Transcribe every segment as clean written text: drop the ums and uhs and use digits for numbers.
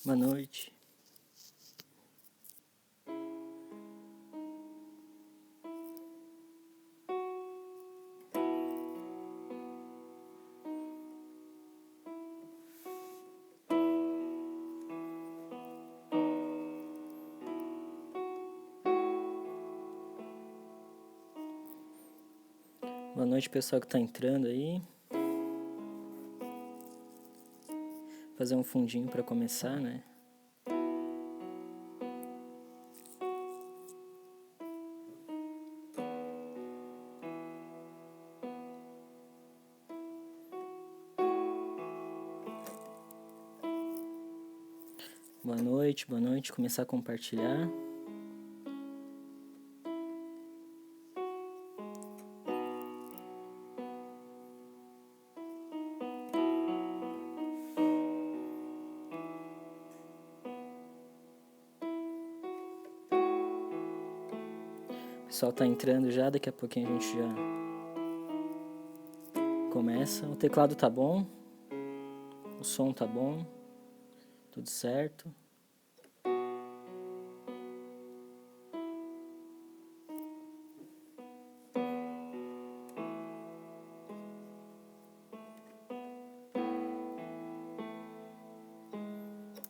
Boa noite. Boa noite, pessoal que tá entrando aí. Fazer um fundinho para começar, né? Boa noite. Começar a compartilhar. O pessoal tá entrando já, daqui a pouquinho a gente já começa. O teclado tá bom, o som tá bom, tudo certo.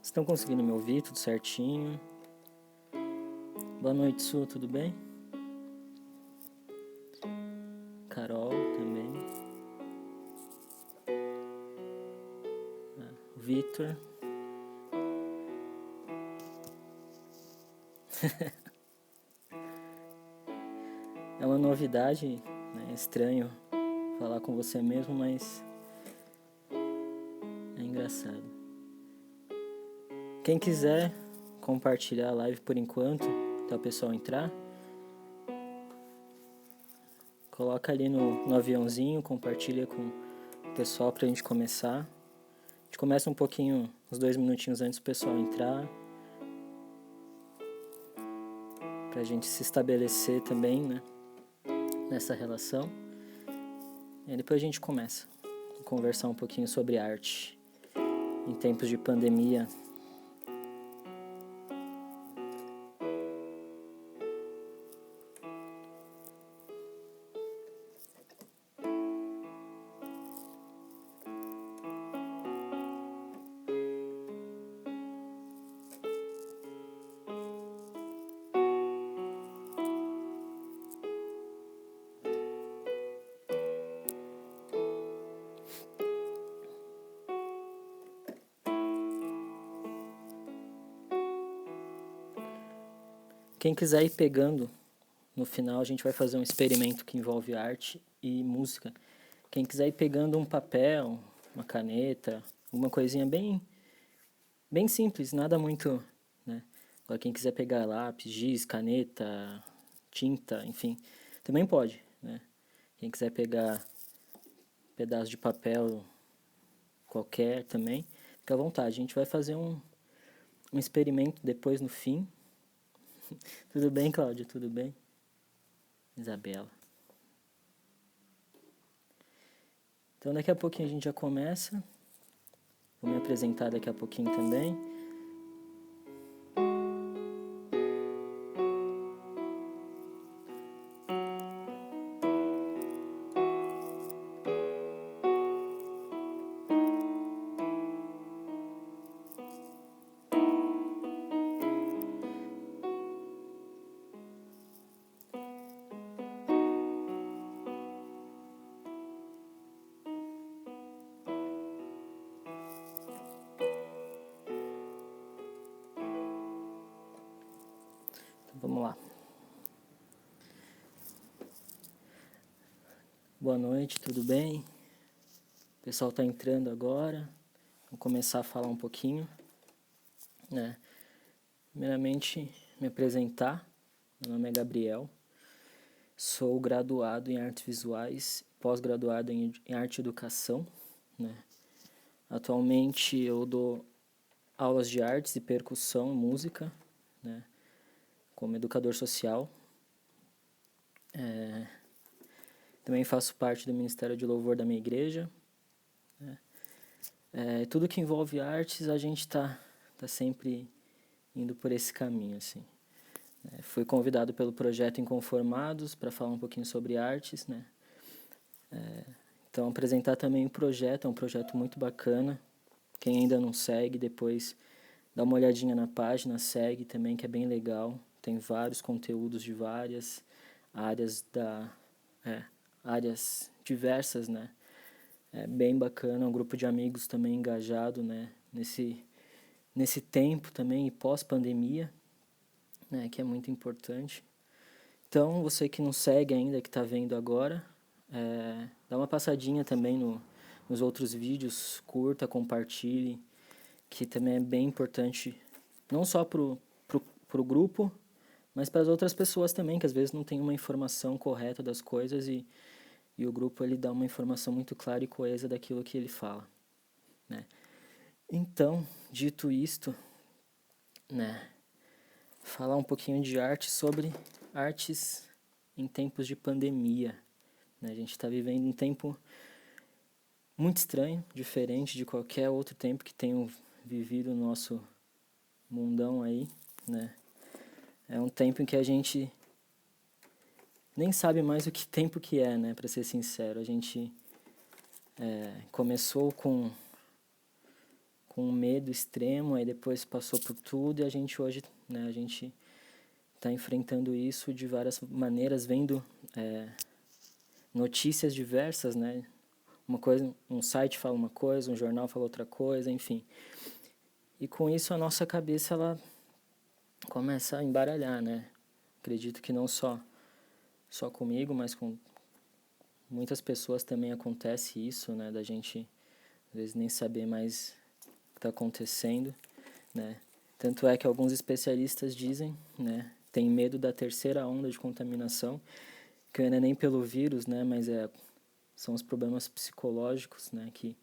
Estão conseguindo me ouvir, tudo certinho? Boa noite, Su, tudo bem? Carol também. Vitor. É uma novidade, né? É estranho falar com você mesmo, mas é engraçado. Quem quiser compartilhar a live por enquanto, até o pessoal entrar, coloca ali no aviãozinho, compartilha com o pessoal pra gente começar. A gente começa um pouquinho, uns 2 minutinhos antes do pessoal entrar, pra gente se estabelecer também, né, nessa relação. E aí depois a gente começa a conversar um pouquinho sobre arte em tempos de pandemia. Quem quiser ir pegando, no final a gente vai fazer um experimento que envolve arte e música. Quem quiser ir pegando um papel, uma caneta, uma coisinha bem simples, nada muito, né? Agora quem quiser pegar lápis, giz, caneta, tinta, enfim, também pode, né? Quem quiser pegar pedaço de papel qualquer também, fica à vontade. A gente vai fazer um experimento depois no fim. Tudo bem, Cláudia? Tudo bem? Isabela. Então daqui a pouquinho a gente já começa. Vou me apresentar daqui a pouquinho também. Vamos lá. Boa noite, tudo bem? O pessoal está entrando agora. Vou começar a falar um pouquinho, né? Primeiramente, me apresentar. Meu nome é Gabriel. Sou graduado em artes visuais, pós-graduado em arte e educação, né? Atualmente eu dou aulas de artes e percussão e música, né? Como educador social. Também faço parte do Ministério de Louvor da minha igreja. Tudo que envolve artes a gente está tá sempre indo por esse caminho, assim. Fui convidado pelo projeto Inconformados para falar um pouquinho sobre artes, né? Então, apresentar também o projeto, é um projeto muito bacana. Quem ainda não segue, depois dá uma olhadinha na página, segue também, que é bem legal. Tem vários conteúdos de várias áreas áreas diversas, né? É bem bacana, um grupo de amigos também engajado, né? Nesse tempo também e pós-pandemia, né? Que é muito importante. Então, você que não segue ainda, que está vendo agora, dá uma passadinha também nos outros vídeos, curta, compartilhe, que também é bem importante, não só pro grupo, mas para as outras pessoas também, que às vezes não tem uma informação correta das coisas e o grupo ele dá uma informação muito clara e coesa daquilo que ele fala, né? Então, dito isto, né, falar um pouquinho de arte sobre artes em tempos de pandemia, né? A gente está vivendo um tempo muito estranho, diferente de qualquer outro tempo que tenham vivido o nosso mundão aí, né? É um tempo em que a gente nem sabe mais o que tempo que é, né? Para ser sincero, a gente começou com um medo extremo, aí depois passou por tudo e a gente hoje, né? A gente está enfrentando isso de várias maneiras, vendo notícias diversas, né? Uma coisa, um site fala uma coisa, um jornal fala outra coisa, enfim. E com isso a nossa cabeça ela começa a embaralhar, né? Acredito que não só comigo, mas com muitas pessoas também acontece isso, né? Da gente às vezes nem saber mais o que está acontecendo, né? Tanto é que alguns especialistas dizem, né? Tem medo da terceira onda de contaminação, que não é nem pelo vírus, né? Mas são os problemas psicológicos, né? Que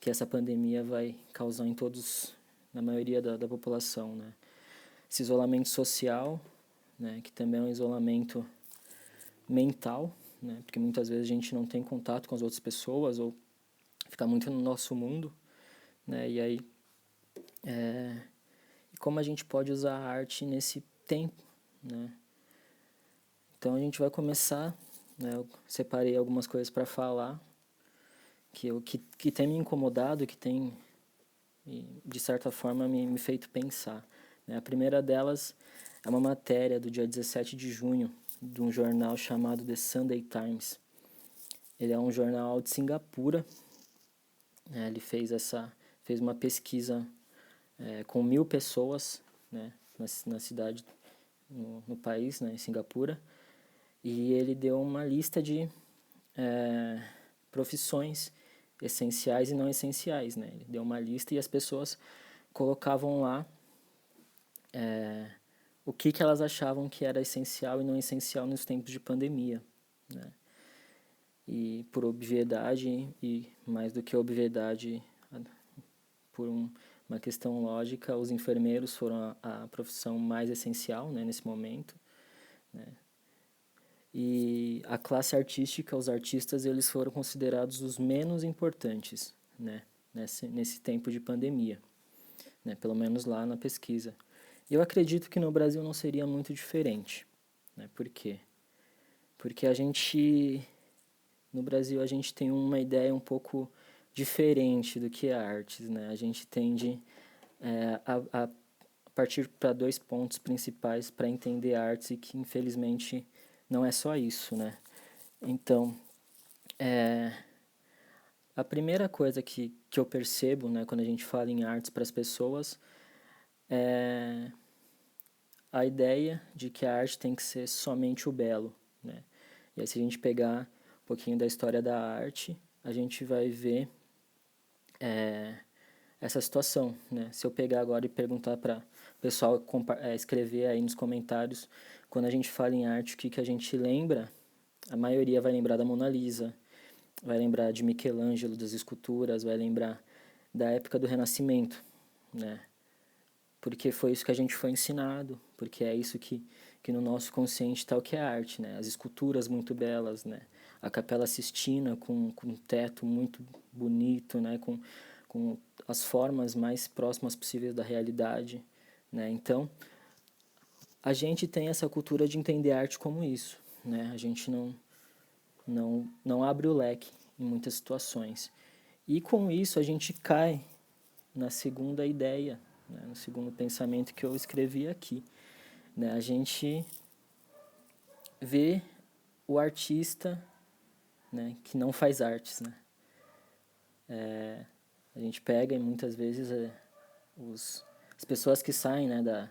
essa pandemia vai causar em todos, na maioria da população, né? Esse isolamento social, né? Que também é um isolamento mental, né? Porque muitas vezes a gente não tem contato com as outras pessoas ou fica muito no nosso mundo, né? E aí, como a gente pode usar a arte nesse tempo, né? Então a gente vai começar, né? Eu separei algumas coisas para falar que tem me incomodado, que tem de certa forma me feito pensar, né? A primeira delas é uma matéria do dia 17 de junho de um jornal chamado The Sunday Times. Ele é um jornal de Singapura, né? Ele fez uma pesquisa com 1.000 pessoas, né? na cidade, no país, né? Em Singapura, e ele deu uma lista de profissões essenciais e não essenciais, né? Ele deu uma lista e as pessoas colocavam lá o que elas achavam que era essencial e não essencial nos tempos de pandemia, né? E por obviedade, e mais do que obviedade, por uma questão lógica, os enfermeiros foram a profissão mais essencial, né, nesse momento, né? E a classe artística, os artistas, eles foram considerados os menos importantes, né, nesse tempo de pandemia, né, pelo menos lá na pesquisa. E eu acredito que no Brasil não seria muito diferente, né? Por quê? Porque no Brasil a gente tem uma ideia um pouco diferente do que é artes, né? A gente tende a partir para dois pontos principais para entender artes e que infelizmente não é só isso, né? Então, a primeira coisa que eu percebo, né, quando a gente fala em artes para as pessoas é a ideia de que a arte tem que ser somente o belo, né? E aí se a gente pegar um pouquinho da história da arte, a gente vai ver essa situação, né? Se eu pegar agora e perguntar para o pessoal escrever aí nos comentários, quando a gente fala em arte, o que a gente lembra, a maioria vai lembrar da Mona Lisa, vai lembrar de Michelangelo, das esculturas, vai lembrar da época do Renascimento, né? Porque foi isso que a gente foi ensinado, porque é isso que no nosso consciente está o que é arte, né? As esculturas muito belas, né? A Capela Sistina com um teto muito bonito, né? com as formas mais próximas possíveis da realidade, né? Então, a gente tem essa cultura de entender a arte como isso, né? A gente não abre o leque em muitas situações. E com isso a gente cai na segunda ideia, né? No segundo pensamento que eu escrevi aqui, né? A gente vê o artista, né, que não faz artes, né? A gente pega e muitas vezes as pessoas que saem, né,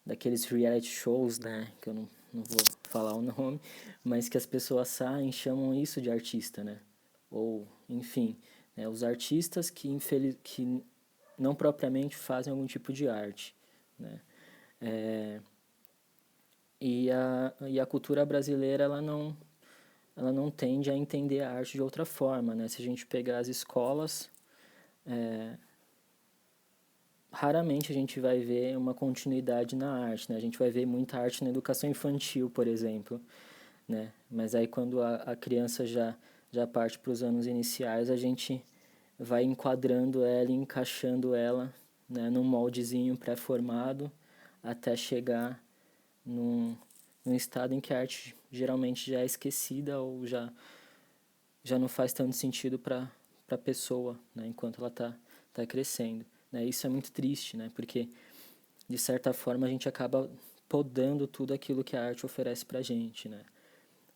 daqueles reality shows, né, que eu não vou falar o nome, mas que as pessoas saem e chamam isso de artista, né? Ou, enfim, né, os artistas que não propriamente fazem algum tipo de arte, né? E a cultura brasileira, ela não tende a entender a arte de outra forma, né? Se a gente pegar as escolas, raramente a gente vai ver uma continuidade na arte, né? A gente vai ver muita arte na educação infantil, por exemplo, né? Mas aí quando a criança já parte para os anos iniciais, a gente vai enquadrando ela e encaixando ela, né, num moldezinho pré-formado até chegar num estado em que a arte geralmente já é esquecida ou já não faz tanto sentido para a pessoa, né, enquanto ela tá crescendo. Né? Isso é muito triste, né, porque, de certa forma, a gente acaba podando tudo aquilo que a arte oferece para a gente. Né?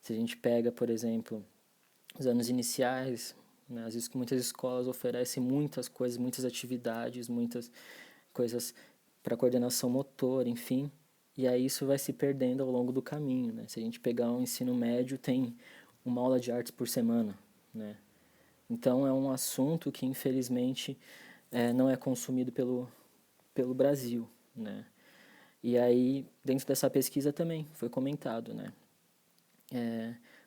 Se a gente pega, por exemplo, os anos iniciais, né, às vezes muitas escolas oferecem muitas coisas, muitas atividades, muitas coisas para coordenação motor, enfim, e aí isso vai se perdendo ao longo do caminho. Né? Se a gente pegar um ensino médio, tem uma aula de artes por semana. Né? Então é um assunto que, infelizmente, não é consumido pelo Brasil. Né? E aí, dentro dessa pesquisa também foi comentado, né?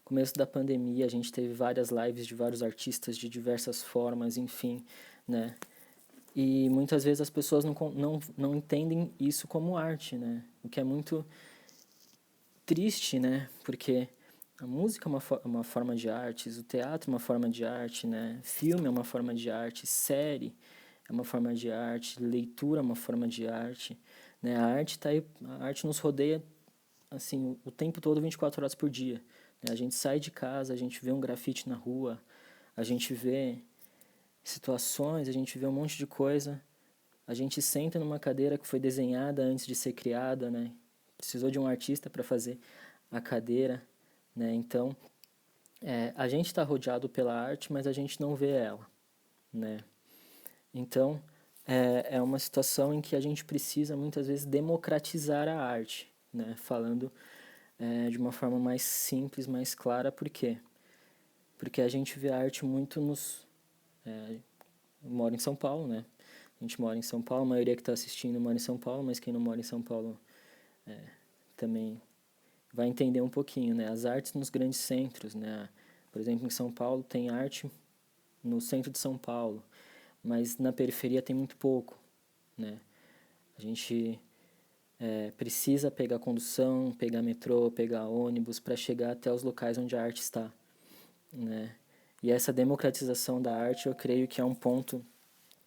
Começo da pandemia, a gente teve várias lives de vários artistas de diversas formas, enfim, né? E muitas vezes as pessoas não entendem isso como arte, né? O que é muito triste, né? Porque a música é uma forma de arte, o teatro é uma forma de arte, né? Filme é uma forma de arte, série é uma forma de arte, leitura é uma forma de arte, né? A arte tá aí, a arte nos rodeia assim o tempo todo, 24 horas por dia. Né? A gente sai de casa, a gente vê um grafite na rua, a gente vê situações, a gente vê um monte de coisa. A gente senta numa cadeira que foi desenhada antes de ser criada, né? Precisou de um artista para fazer a cadeira, né? Então, a gente está rodeado pela arte, mas a gente não vê ela, né? Então, é uma situação em que a gente precisa muitas vezes democratizar a arte, né? Falando de uma forma mais simples, mais clara. Por quê? Porque a gente vê a arte muito eu moro em São Paulo, né? A gente mora em São Paulo, a maioria que está assistindo mora em São Paulo, mas quem não mora em São Paulo também vai entender um pouquinho, né? As artes nos grandes centros, né? Por exemplo, em São Paulo tem arte no centro de São Paulo, mas na periferia tem muito pouco, né? A gente precisa pegar condução, pegar metrô, pegar ônibus para chegar até os locais onde a arte está, né? E essa democratização da arte, eu creio que é um ponto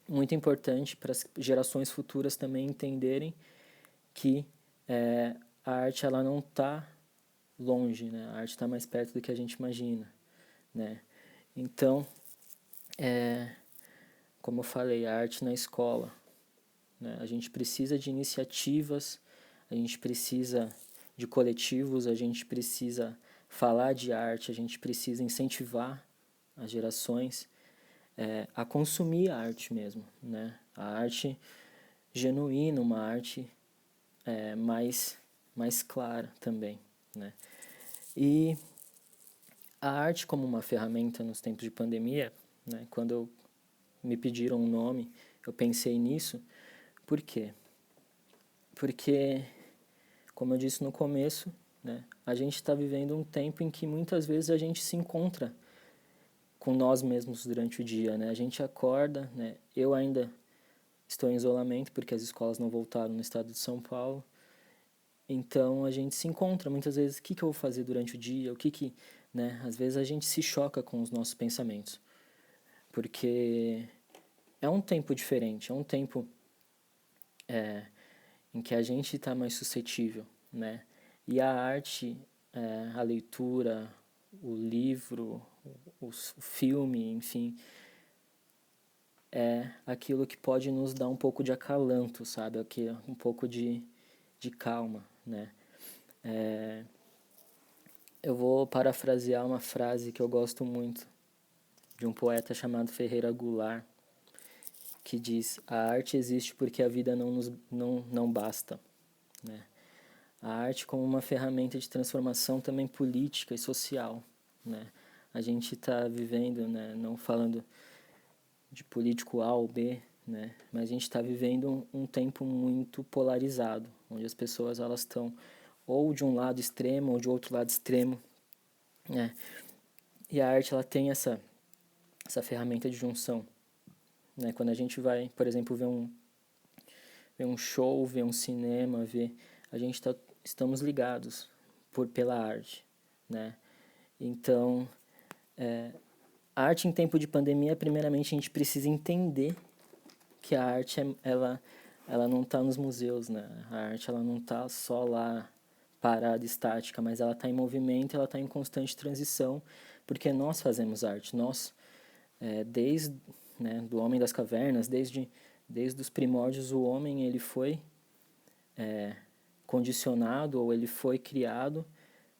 muito importante para as gerações futuras também entenderem que a arte ela não está longe, né? A arte está mais perto do que a gente imagina, né? Então, como eu falei, a arte na escola, né? A gente precisa de iniciativas, a gente precisa de coletivos, a gente precisa falar de arte, a gente precisa incentivar as gerações a consumir a arte mesmo, né? A arte genuína, uma arte mais clara também, né? E a arte como uma ferramenta nos tempos de pandemia, né? Quando me pediram um nome, eu pensei nisso. Por quê? Porque, como eu disse no começo, né? A gente está vivendo um tempo em que muitas vezes a gente se encontra com nós mesmos durante o dia, né? A gente acorda, né? Eu ainda estou em isolamento porque as escolas não voltaram no estado de São Paulo. Então a gente se encontra muitas vezes, o que eu vou fazer durante o dia, né? Às vezes a gente se choca com os nossos pensamentos, porque é um tempo diferente, é um tempo em que a gente está mais suscetível, né? E a arte, a leitura, o livro, o filme, enfim, é aquilo que pode nos dar um pouco de acalanto, sabe? Aqui, um pouco de calma, né? Eu vou parafrasear uma frase que eu gosto muito, de um poeta chamado Ferreira Goulart, que diz: a arte existe porque a vida não basta, né? A arte como uma ferramenta de transformação também política e social, né? A gente está vivendo, né, não falando de político A ou B, né, mas a gente está vivendo um tempo muito polarizado, onde as pessoas elas estão ou de um lado extremo ou de outro lado extremo, né? E a arte ela tem essa ferramenta de junção, né? Quando a gente vai, por exemplo, ver um show, ver um cinema, a gente estamos ligados pela arte, né? Então, a arte em tempo de pandemia, primeiramente a gente precisa entender que a arte ela não está nos museus, né? A arte ela não está só lá parada, estática, mas ela está em movimento, ela está em constante transição, porque nós fazemos arte, nós desde, né, do homem das cavernas, desde os primórdios, o homem ele foi condicionado ou ele foi criado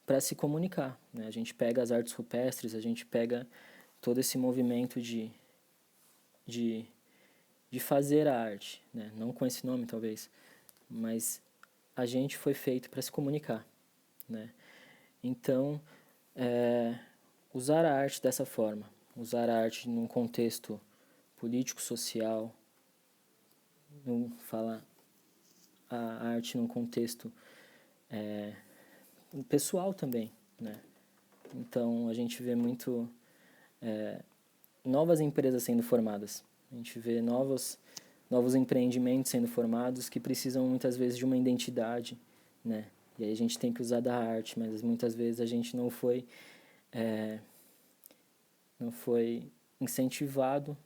para se comunicar, né? A gente pega as artes rupestres, a gente pega todo esse movimento de, de fazer a arte, né? Não com esse nome talvez, mas a gente foi feito para se comunicar, né? Então, usar a arte dessa forma, usar a arte num contexto político-social, falar a arte num contexto pessoal também, né? Então a gente vê muito novas empresas sendo formadas, a gente vê novos empreendimentos sendo formados que precisam muitas vezes de uma identidade, né? E aí a gente tem que usar da arte, mas muitas vezes a gente não foi incentivado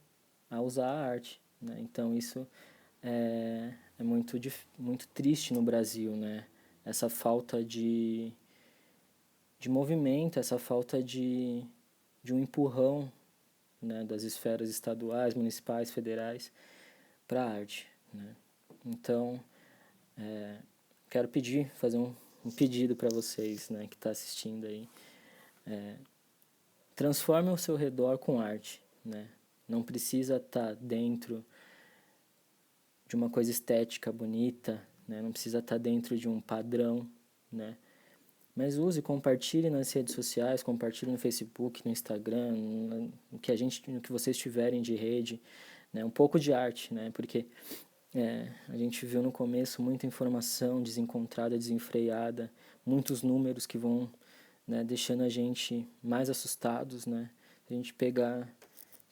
a usar a arte, né? Então isso é muito triste no Brasil, né? Essa falta de movimento, essa falta de um empurrão, né, das esferas estaduais, municipais, federais para a arte, né? Então, quero fazer um pedido para vocês, né, que está assistindo aí. Transforme o seu redor com arte, né? Não precisa estar dentro de uma coisa estética bonita, né? Não precisa estar dentro de um padrão, né? Mas use, compartilhe nas redes sociais, compartilhe no Facebook, no Instagram, no que vocês tiverem de rede, né? Um pouco de arte, né? Porque a gente viu no começo muita informação desencontrada, desenfreada, muitos números que vão, né, deixando a gente mais assustados, né? A gente pegar,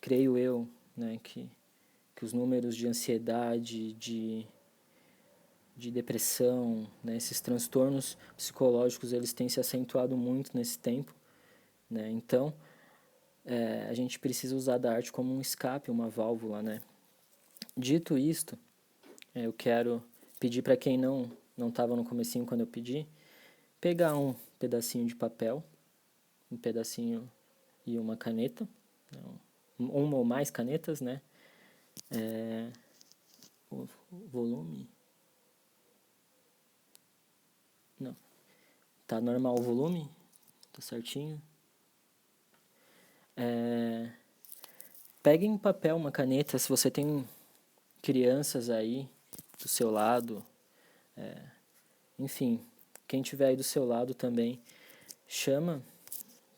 creio eu, né, que os números de ansiedade, de depressão, né, esses transtornos psicológicos, eles têm se acentuado muito nesse tempo, né? Então, a gente precisa usar da arte como um escape, uma válvula, né? Dito isto, eu quero pedir para quem não estava no comecinho quando eu pedi, pegar um pedacinho de papel, um pedacinho e uma caneta, uma ou mais canetas, né? O volume... Não. Tá normal o volume? Tá certinho? Peguem um papel, uma caneta, se você tem crianças aí do seu lado, enfim, quem tiver aí do seu lado também, chama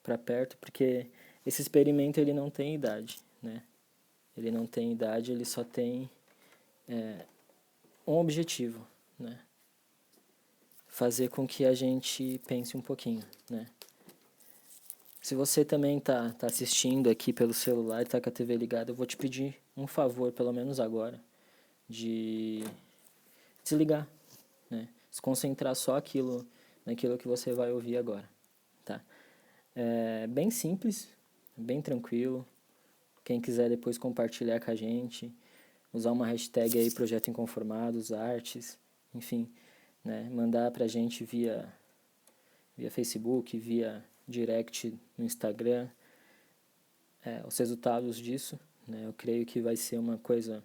para perto, porque esse experimento ele não tem idade, né? Ele não tem idade, ele só tem um objetivo, né? Fazer com que a gente pense um pouquinho, né? Se você também tá assistindo aqui pelo celular e tá com a TV ligada, eu vou te pedir um favor, pelo menos agora, de desligar, né? Se concentrar só naquilo que você vai ouvir agora, tá? É bem simples, bem tranquilo. Quem quiser depois compartilhar com a gente, usar uma hashtag aí, Projeto Inconformados, artes, enfim, né? Mandar pra gente via Facebook, via direct no Instagram, os resultados disso, né? Eu creio que vai ser uma coisa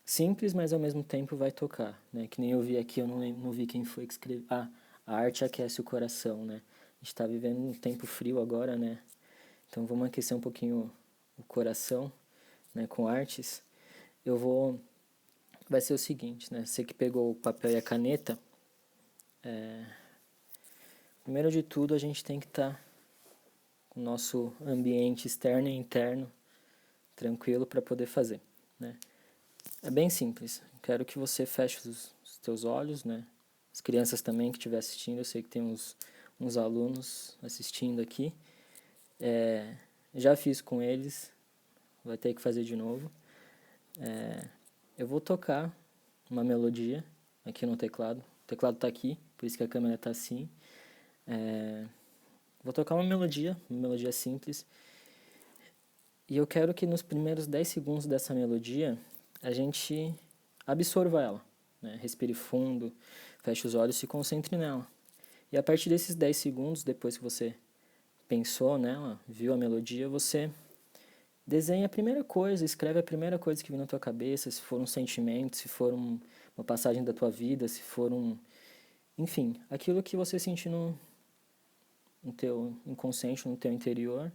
simples, mas ao mesmo tempo vai tocar, né? Que nem eu vi aqui, eu não vi quem foi que escreveu. Ah, a arte aquece o coração, né? A gente está vivendo um tempo frio agora, né? Então vamos aquecer um pouquinho o coração, né? Com artes. Vai ser o seguinte, né? Você que pegou o papel e a caneta, primeiro de tudo a gente tem que estar com o nosso ambiente externo e interno tranquilo para poder fazer, né? É bem simples. Quero que você feche os teus olhos, né? As crianças também que estiver assistindo, eu sei que tem uns alunos assistindo aqui. Já fiz com eles, vai ter que fazer de novo. Eu vou tocar uma melodia aqui no teclado. O teclado está aqui, por isso que a câmera está assim. Vou tocar uma melodia simples. E eu quero que nos primeiros 10 segundos dessa melodia a gente absorva ela, né? Respire fundo, feche os olhos e se concentre nela. E a partir desses 10 segundos, depois que você pensou nela, viu a melodia, você desenha a primeira coisa, escreve a primeira coisa que vem na tua cabeça, se for um sentimento, se for uma passagem da tua vida, se for enfim, aquilo que você sentir no teu inconsciente, no teu interior.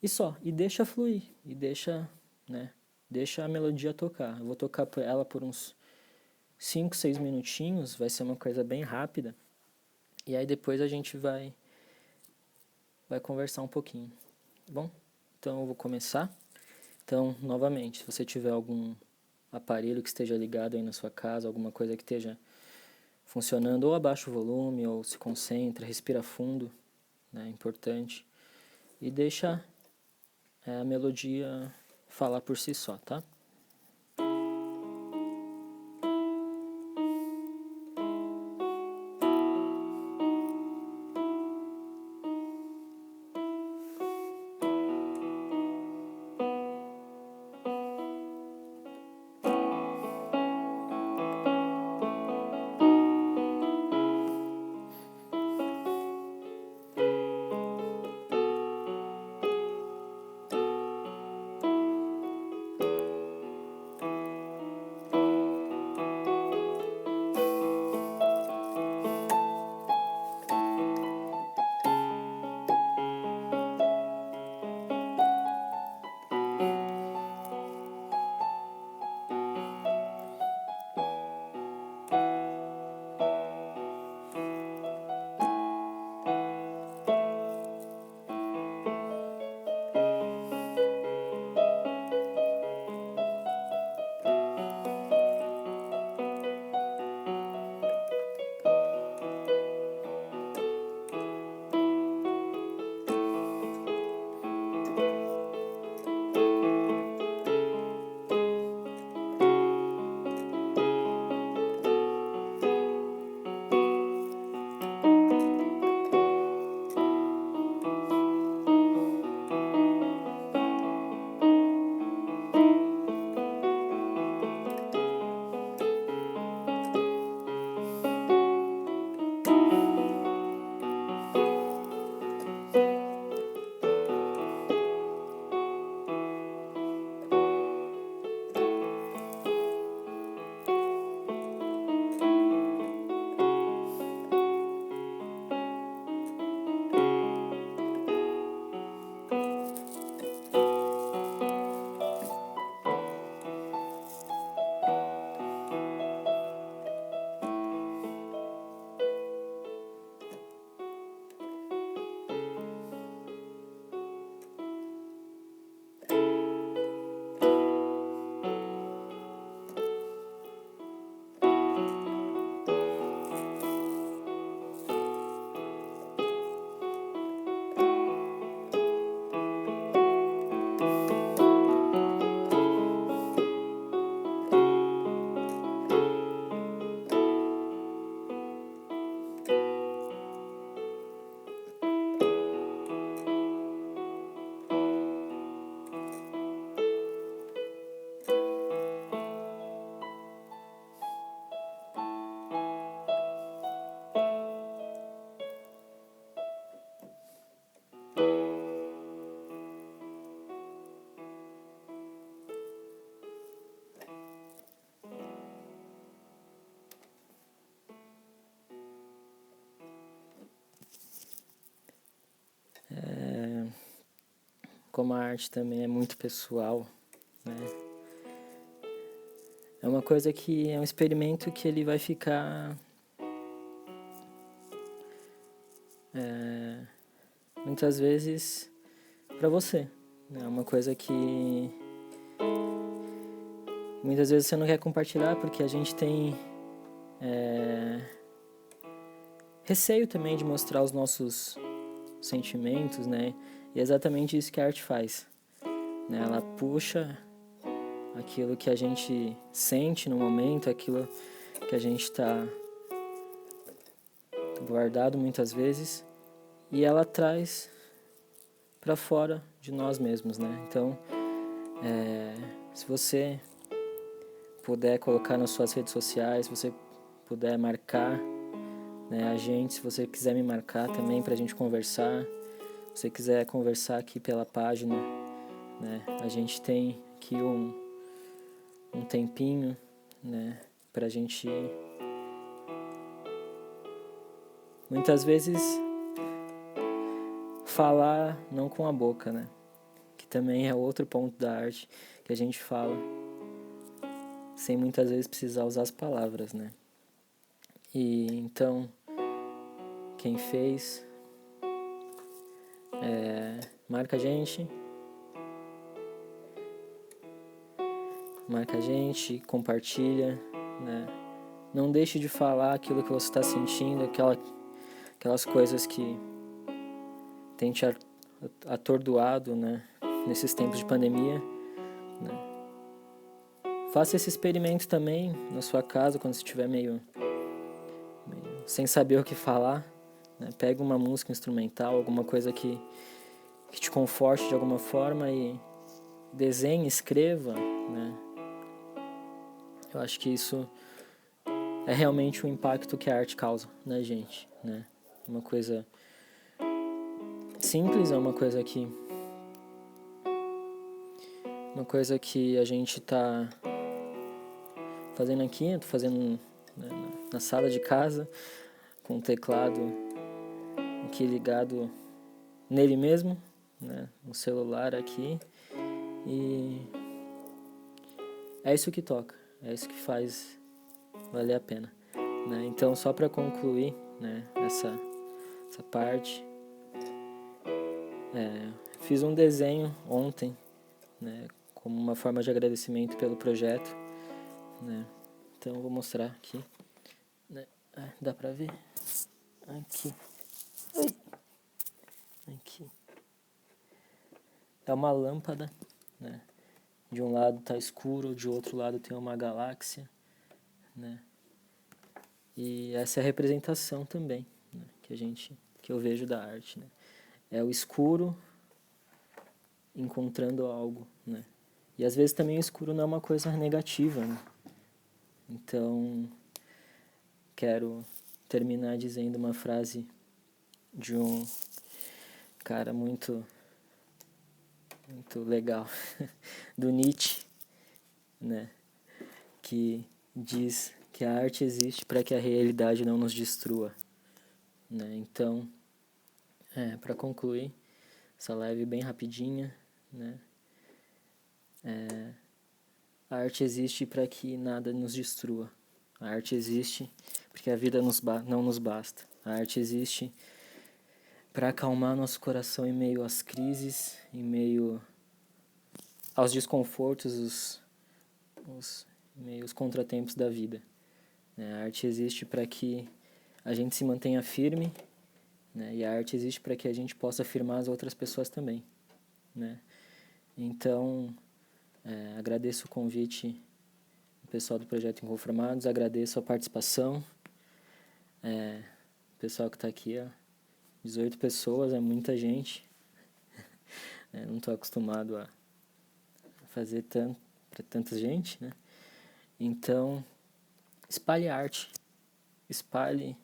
E só, e deixa fluir, e deixa, né, deixa a melodia tocar. Eu vou tocar ela por uns 5, 6 minutinhos, vai ser uma coisa bem rápida. E aí depois a gente vai conversar um pouquinho, tá bom? Então eu vou começar. Então, novamente, se você tiver algum aparelho que esteja ligado aí na sua casa, alguma coisa que esteja funcionando, ou abaixa o volume, ou se concentra, respira fundo, né, é importante. E deixa a melodia falar por si só, tá? como a arte também é muito pessoal, né? É uma coisa que é um experimento que ele vai ficar muitas vezes para você, né? É uma coisa que muitas vezes você não quer compartilhar porque a gente tem receio também de mostrar os nossos sentimentos, né? E é exatamente isso que a arte faz, né? Ela puxa aquilo que a gente sente no momento, aquilo que a gente está guardado muitas vezes, e ela traz para fora de nós mesmos, né? Então, se você puder colocar nas suas redes sociais, se você puder marcar, né, a gente, se você quiser me marcar também para a gente conversar, se você quiser conversar aqui pela página, né, a gente tem aqui um tempinho, né, para a gente muitas vezes falar não com a boca, né, que também é outro ponto da arte que a gente fala sem muitas vezes precisar usar as palavras, né. E então quem fez, marca a gente, compartilha, né? Não deixe de falar aquilo que você está sentindo, aquelas coisas que tem te atordoado, né? Nesses tempos de pandemia, né? Faça esse experimento também na sua casa, quando você estiver meio sem saber o que falar, né? Pega uma música instrumental, alguma coisa que te conforte de alguma forma e desenhe, escreva, né? Eu acho que isso é realmente o impacto que a arte causa na gente, né? Uma coisa simples, é uma coisa que a gente tá fazendo aqui, eu tô fazendo, né, na sala de casa, com o teclado aqui ligado nele mesmo, né, no celular aqui, e é isso que toca, é isso que faz valer a pena, né? Então, só para concluir, né, essa parte, fiz um desenho ontem, né, como uma forma de agradecimento pelo projeto, né? Então eu vou mostrar aqui, né? Dá pra ver? Aqui. Aqui. É uma lâmpada, né? De um lado tá escuro, de outro lado tem uma galáxia, né? E essa é a representação também, né, que eu vejo da arte, né? É o escuro encontrando algo, né? E às vezes também o escuro não é uma coisa negativa, né? Então, quero terminar dizendo uma frase de um cara muito legal, do Nietzsche, né? Que diz que a arte existe para que a realidade não nos destrua, né? Então, para concluir essa live bem rapidinha, né? A arte existe para que nada nos destrua. A arte existe porque a vida não nos basta. A arte existe para acalmar nosso coração em meio às crises, em meio aos desconfortos, meio aos contratempos da vida. A arte existe para que a gente se mantenha firme, né? E a arte existe para que a gente possa afirmar as outras pessoas também, né? Então, agradeço o convite do pessoal do Projeto Inconformados, agradeço a participação, o pessoal que está aqui, 18 pessoas, é muita gente, não estou acostumado a fazer tanto para tanta gente, né? Então, espalhe arte, espalhe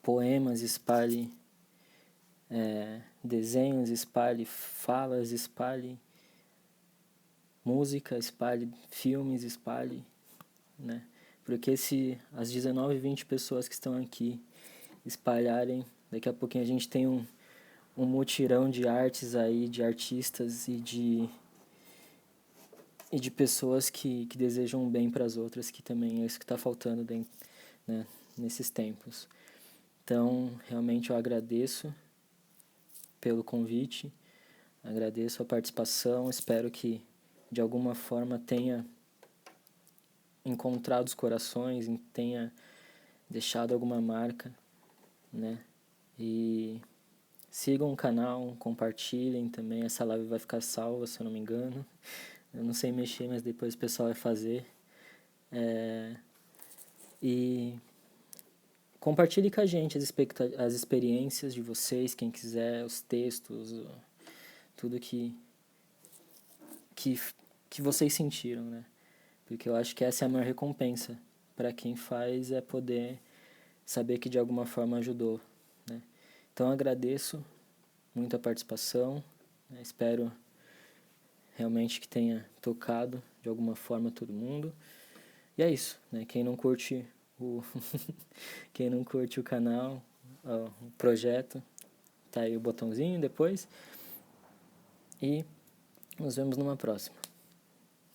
poemas, espalhe desenhos, espalhe falas, espalhe música, espalhe filmes, espalhe, né? Porque se as 19, 20 pessoas que estão aqui espalharem, daqui a pouquinho a gente tem um um mutirão de artes aí, de artistas e de pessoas que desejam um bem para as outras, que também é isso que está faltando dentro, né, nesses tempos. Então, realmente eu agradeço pelo convite, agradeço a participação, espero que de alguma forma tenha encontrado os corações, tenha deixado alguma marca, né? E sigam o canal, compartilhem também, essa live vai ficar salva, se eu não me engano. Eu não sei mexer, mas depois o pessoal vai fazer. E compartilhe com a gente as experiências de vocês, quem quiser, os textos, tudo que, que vocês sentiram, né? Porque eu acho que essa é a maior recompensa para quem faz, é poder saber que de alguma forma ajudou, né? Então agradeço muito a participação, né? Espero realmente que tenha tocado de alguma forma todo mundo. E é isso, né? Quem não curte o quem não curte o canal, ó, o projeto, tá aí o botãozinho depois. E nos vemos numa próxima.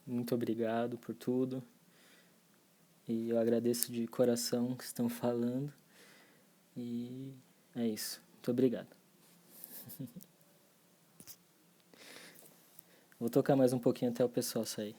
Muito obrigado por tudo. E eu agradeço de coração que estão falando. E é isso. Muito obrigado. Vou tocar mais um pouquinho até o pessoal sair.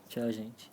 Tchau, gente.